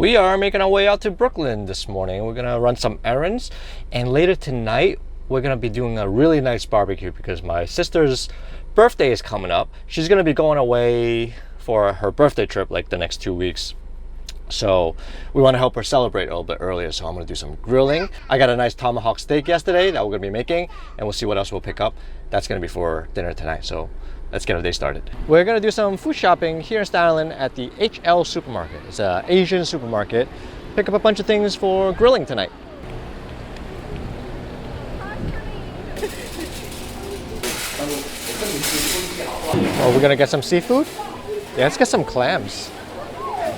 We are making our way out to Brooklyn this morning. We're gonna run some errands, and later tonight we're gonna be doing a really nice barbecue because my sister's birthday is coming up. She's gonna be going away for her birthday trip like the next 2 weeks. So we want to help her celebrate a little bit earlier, so I'm going to do some grilling. I got a nice tomahawk steak yesterday that we're going to be making, and we'll see what else we'll pick up. That's going to be for dinner tonight, so let's get our day started. We're going to do some food shopping here in Staten Island at the HL supermarket. It's an Asian supermarket. Pick up a bunch of things for grilling tonight. Oh, we're going to get some seafood? Yeah, let's get some clams.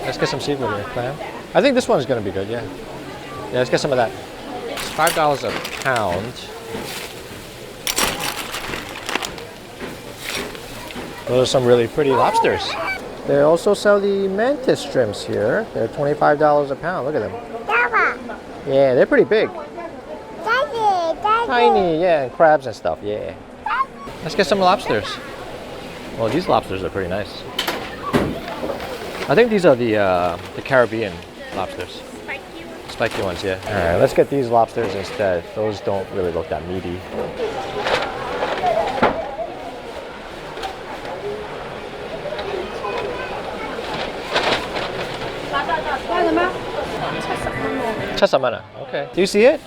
Let's get some seafood here, clam. I think this one is going to be good, yeah. Yeah, let's get some of that. It's $5 a pound. Those are some really pretty lobsters. They also sell the mantis shrimps here. They're $25 a pound. Look at them. Yeah, they're pretty big. Tiny, yeah, and crabs and stuff, yeah. Let's get some lobsters. Well, these lobsters are pretty nice. I think these are the Caribbean lobsters. Spiky ones, yeah. All right, let's get these lobsters instead. Those don't really look that meaty. Okay. Do you see it?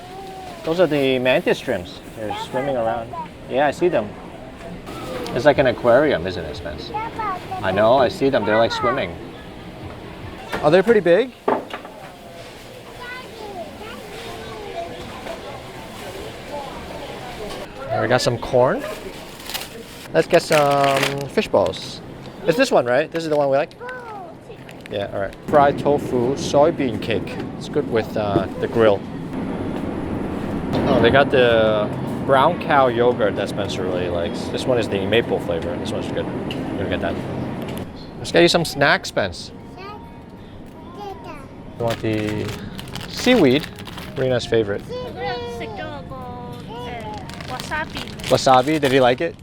Those are the mantis shrimps. They're swimming around. Yeah, I see them. It's like an aquarium, isn't it, Spence? I know, I see them. They're like swimming. Oh, they're pretty big. We got some corn. Let's get some fish balls. It's this one, right? This is the one we like? Yeah, all right. Fried tofu soybean cake. It's good with the grill. Oh, they got the brown cow yogurt that Spencer really likes. This one is the maple flavor. This one's good. We're gonna get that. Let's get you some snacks, Spence. You want the seaweed? Rena's favorite. Wasabi. Wasabi? Did he like it?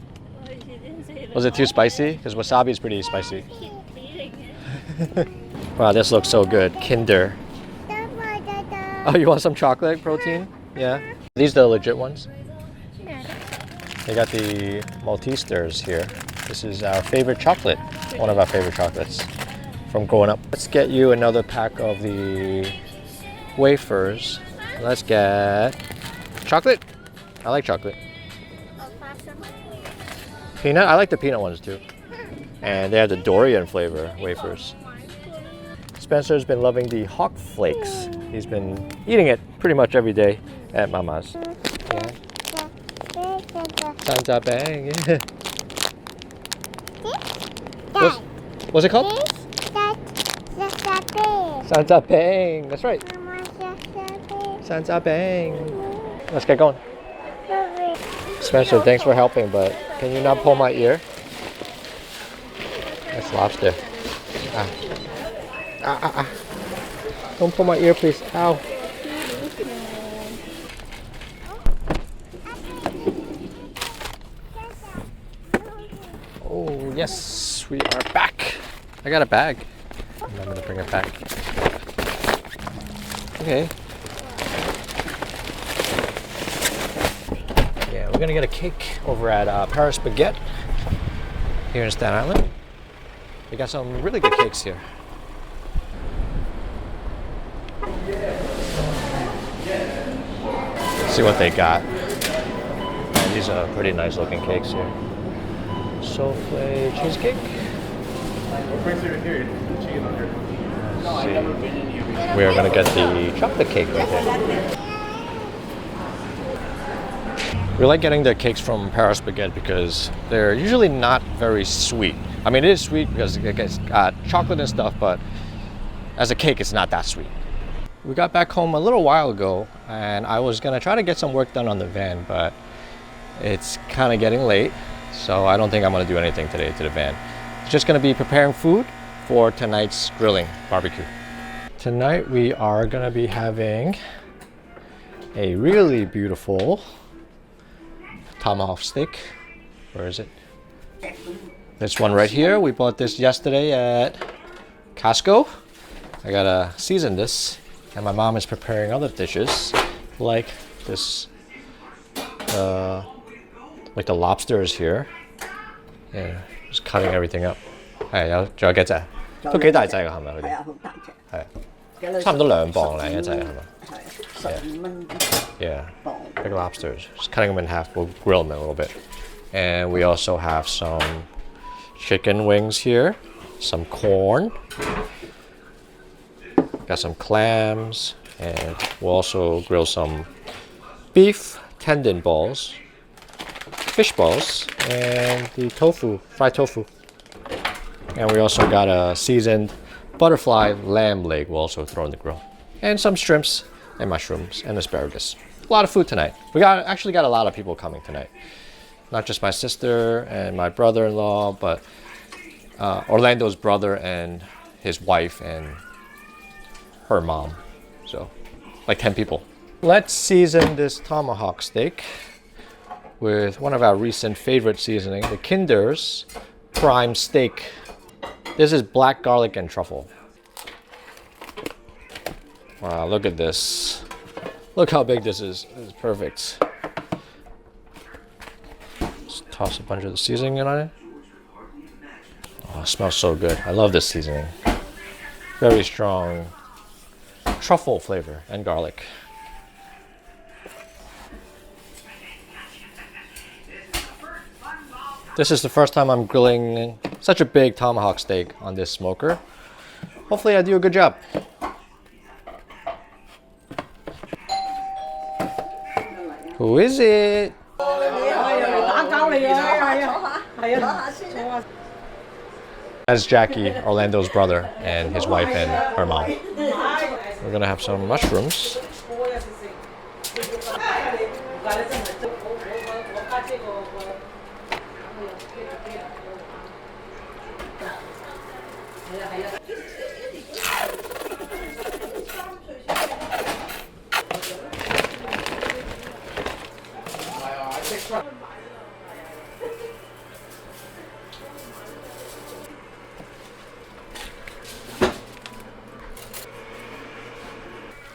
Was it too spicy? Because wasabi is pretty spicy. Wow, this looks so good. Kinder. Oh, you want some chocolate protein? Yeah. These are the legit ones. They got the Maltesers here. This is our favorite chocolate. One of our favorite chocolates from growing up. Let's get you another pack of the wafers. Let's get chocolate. I like chocolate. Peanut? I like the peanut ones too. And they have the durian flavor wafers. Spencer's been loving the Hawk Flakes. He's been eating it pretty much every day at Mama's. Yeah. Santa Bang. Yeah. What's it called? Santa Bang. That's right. Santa Bang. Let's get going. Spencer, thanks for helping, but can you not pull my ear? That's lobster. Ah. Ah, ah, ah. Don't pull my ear, please. Ow. Oh, yes, we are back. I got a bag. Remember to bring it back. Okay. Yeah, we're gonna get a cake over at Paris Baguette here in Staten Island. They got some really good cakes here. Let's see what they got. And these are pretty nice looking cakes here. Souffle cheesecake. We are going to get the chocolate cake right there. We like getting the cakes from Paris Baguette because they're usually not very sweet. I mean, it is sweet because it gets chocolate and stuff, but as a cake, it's not that sweet. We got back home a little while ago, and I was going to try to get some work done on the van, but it's kind of getting late, so I don't think I'm going to do anything today to the van. It's just going to be preparing food for tonight's grilling barbecue. Tonight we are going to be having a really beautiful tomahawk steak. Where is it? This one right here. We bought this yesterday at Costco. I gotta season this, and my mom is preparing other dishes, like this, like the lobsters here. Yeah, just cutting everything up. 係有，仲有幾隻？都幾大隻㗎，係咪佢哋？係啊，好大隻。係，差唔多2磅咧一隻係咪？係15蚊 Yeah, big lobsters. Just cutting them in half. We'll grill them a little bit. And we also have some chicken wings here, some corn, got some clams, and we'll also grill some beef tendon balls, fish balls, and the tofu, fried tofu. And we also got a seasoned butterfly lamb leg we'll also throw in the grill. And some shrimps and mushrooms and asparagus. A lot of food tonight. We actually got a lot of people coming tonight. Not just my sister and my brother-in-law, but Orlando's brother and his wife and her mom. So, like 10 people. Let's season this tomahawk steak with one of our recent favorite seasoning, the Kinder's Prime Steak. This is black garlic and truffle. Wow, look at this. Look how big this is. It's perfect. Just toss a bunch of the seasoning in on it. Oh, it smells so good. I love this seasoning. Very strong truffle flavor and garlic. This is the first time I'm grilling such a big tomahawk steak on this smoker. Hopefully I do a good job. Who is it? That's Jackie, Orlando's brother, and his wife and her mom. We're gonna have some mushrooms.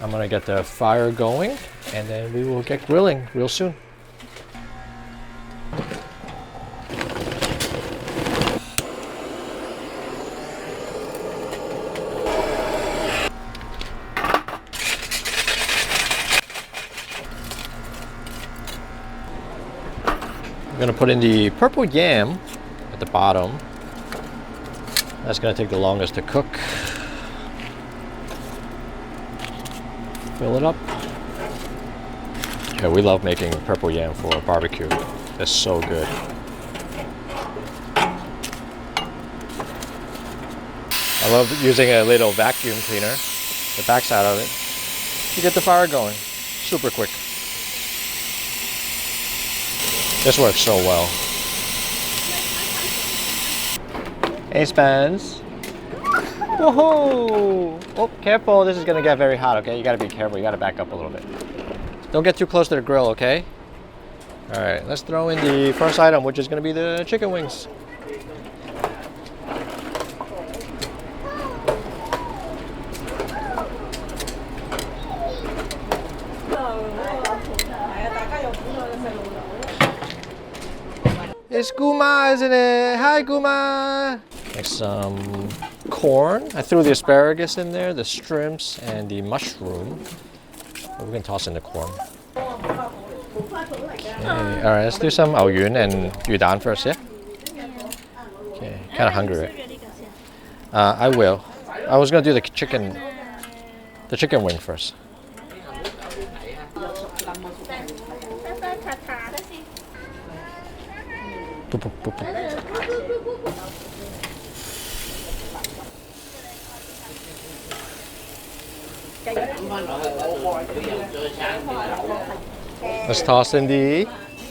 I'm gonna get the fire going and then we will get grilling real soon. I'm gonna put in the purple yam at the bottom. That's gonna take the longest to cook. Fill it up. Yeah, we love making purple yam for barbecue. It's so good. I love using a little vacuum cleaner, the backside of it, to get the fire going. Super quick. This works so well. Hey, Spence. Whoa! Oh, careful. This is going to get very hot, okay? You got to be careful. You got to back up a little bit. Don't get too close to the grill, okay? All right, let's throw in the first item, which is going to be the chicken wings. It's Guma, isn't it? Hi, Guma. Next, some corn. I threw the asparagus in there, the shrimps, and the mushroom. We can toss in the corn. Okay. All right, let's do some 牛丸 and 魚蛋 first, yeah? Okay, kind of hungry, right? I will. I was gonna do the chicken wing first. Boop, boop, boop, boop. Let's toss in the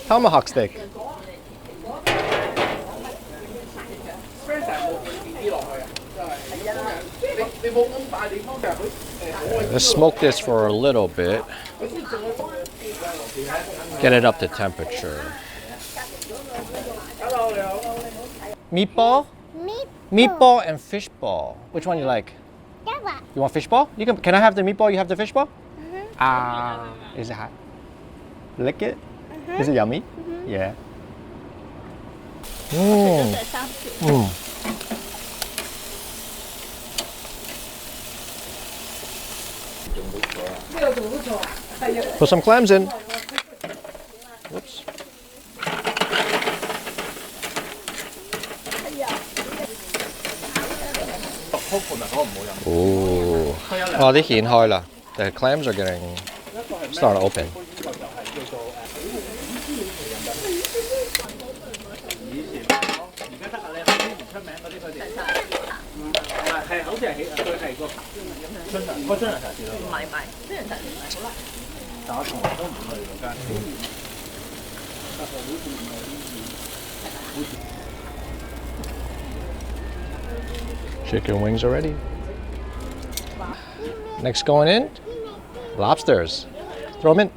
tomahawk steak. Let's smoke this for a little bit. Get it up to temperature. Meatball? Meatball and fish ball. Which one you like? That You want fish ball? You can. Can I have the meatball? You have the fish ball? Is it hot? Lick it. Is it yummy? Yeah. Put some clams in. Whoops. Ooh. Oh, 啲蜆開啦. The clams are getting starting to open. Chicken wings already. Next going in, lobsters. Throw them in.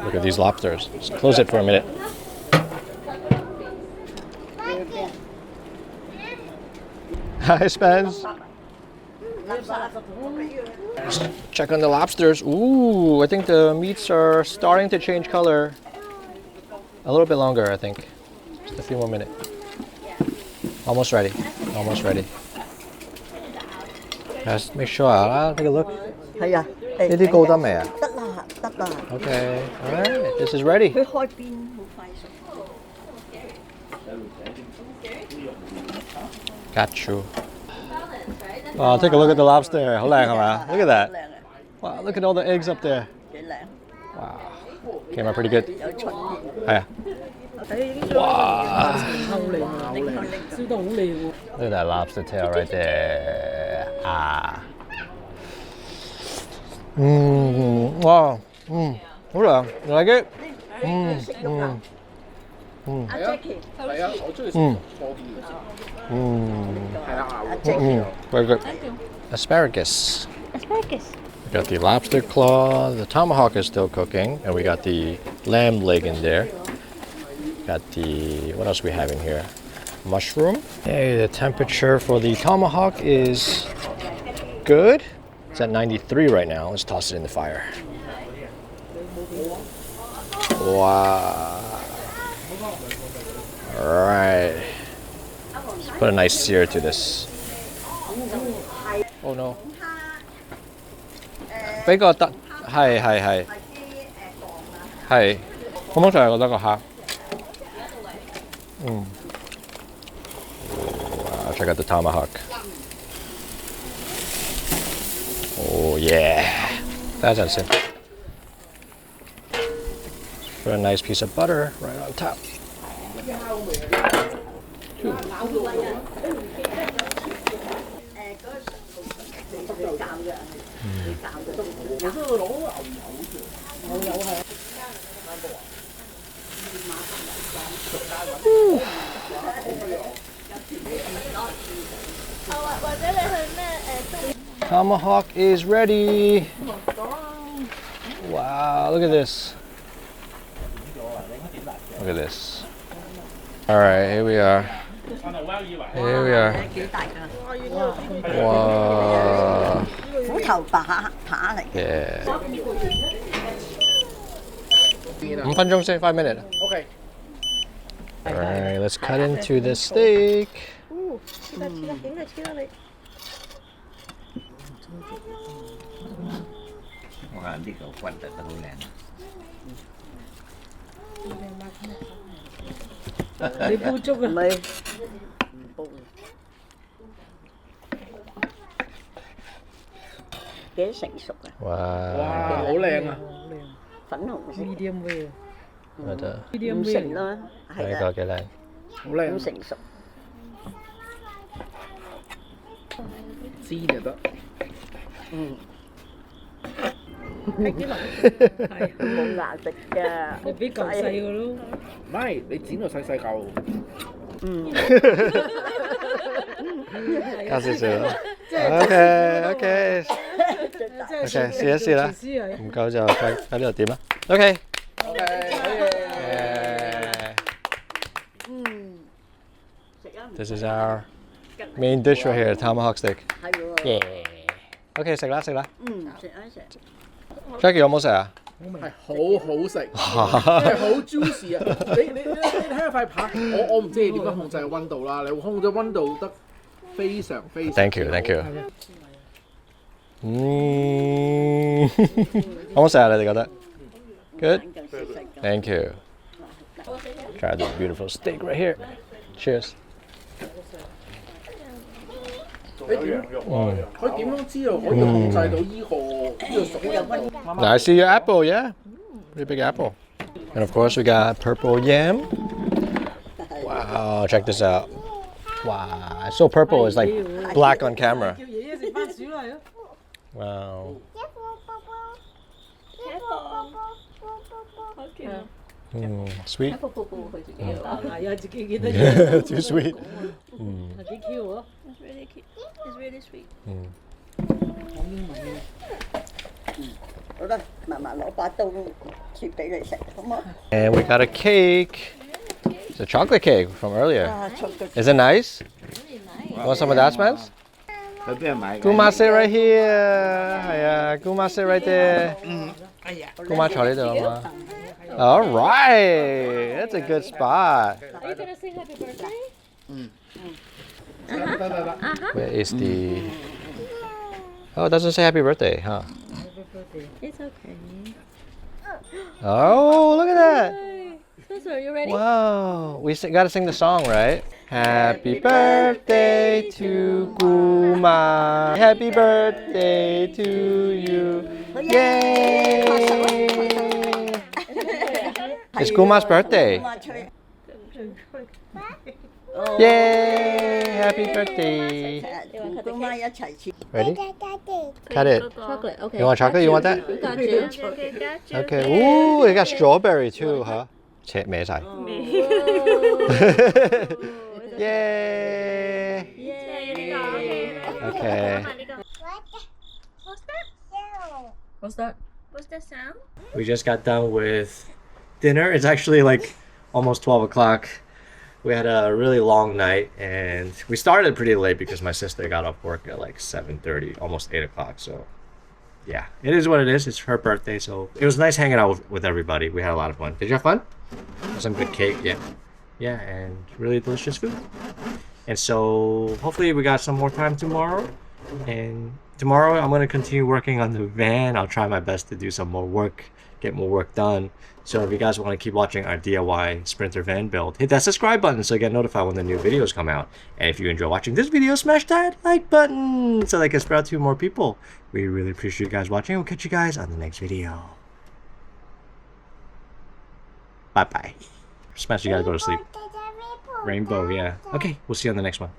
Look at these lobsters. Just close it for a minute. Hi, Spence. Check on the lobsters. Ooh, I think the meats are starting to change color. A little bit longer, I think. Just a few more minutes. Almost ready. Almost ready. Just make sure. Take a look. 係啊，呢啲高得未啊？得啦，得啦。Okay, all right. This is ready. 佢開邊好快熟。Got you. Wow, take a look at the lobster. 好靚係嘛？ Look at that. Wow, look at all the eggs up there. 幾靚。 Wow. Came out pretty good. 有春添。係啊。Wow. 燒到好靚。 Look at that lobster tail right there. Wow. 好涼。You like it? 阿 Jackie。係啊，我中意食錯係啊， Very good. Asparagus. We got the lobster claw. The tomahawk is still cooking, and we got the lamb leg in there. Got the, what else we have in here? Mushroom. Hey, the temperature for the tomahawk is good. It's at 93 right now. Let's toss it in the fire. Wow. All right. Let's put a nice sear to this. Oh no. 俾個得，係。我通常係覺得個蝦。Wow, check out the tomahawk. Oh yeah. That's it. Put a nice piece of butter right on top. Tomahawk is ready. Wow, look at this. Look at this. All right, here we are. Here we are. Wow. 虎頭扒嚟。 Yeah. 5分鐘先，5 minutes. OK。 All right, let's cut into the steak. 哇！呢個骨突得好靚。你煲粥啊？唔係，唔煲。幾成熟啊？哇！ Wow. 好靚啊！粉紅色。medium rare。Ada. 五成啦，係啊， 幾靚。好靚。五成熟。煎就得。係冇牙食㗎。你俾嚿細嘅咯。唔係，你剪到細細嚿。加少少。OK，試一試啦。唔夠就睇呢度點啦。OK。This is our main dish right here, tomahawk steak. 係喎。 Yeah. OK， 食啦食啦。食一食。 Jackie 有冇食啊？係好好食，係好 juicy 啊！你睇下塊扒，我唔知你點樣控制温度啦，你會控制温度得非常非常。Thank you. 好唔好食啊？你哋覺得 ？Good. Thank you. Try this beautiful steak right here. Cheers. 佢點樣知道可以控制到呢個熟嘅？ Now I see your apple, yeah. Pretty big apple. And of course we got purple yam. Wow, check this out. Wow, it's so purple, it's like black on camera. Wow. Sweet. Too sweet. It's really cute. It's really sweet. 好啦，慢慢攞把刀切俾你食，好冇？ And we got a cake. It's a chocolate cake from earlier. Is it nice? Want some of that, Spence? 去邊度買㗎？ Guma sit right here. Yeah, Guma sit right there. Guma 坐呢度啊嘛。All right, that's a good spot. Are you gonna sing happy birthday? Where is the? Oh, it doesn't say happy birthday, huh? It's okay. Oh, look at that. Spencer, are you ready? Wow, we gotta sing the song, right? Happy birthday to Guma. Happy birthday to you. Yay! It's Guma's birthday. Yay! Happy birthday. 同姑媽一齊切。 Ready? Cut it. Chocolate. Okay. You want chocolate? You want that? Got you. Okay. Ooh, it got strawberry too, huh? 切歪晒。Yay! Okay. What's that? What's that sound? We just got done with dinner. It's actually like almost 12 o'clock. We had a really long night and we started pretty late because my sister got off work at like 7:30, almost 8 o'clock. So yeah, it is what it is. It's her birthday. So it was nice hanging out with everybody. We had a lot of fun. Did you have fun? Some good cake. Yeah. Yeah. And really delicious food. And so hopefully we got some more time tomorrow. And tomorrow I'm going to continue working on the van. I'll try my best to do some more work, get more work done. So if you guys want to keep watching our DIY Sprinter van build, hit that subscribe button so you get notified when the new videos come out. And if you enjoy watching this video, smash that like button so they can spread out to more people. We really appreciate you guys watching. We'll catch you guys on the next video. Bye-bye. Smash, you gotta go to sleep. Rainbow, yeah. Okay, we'll see you on the next one.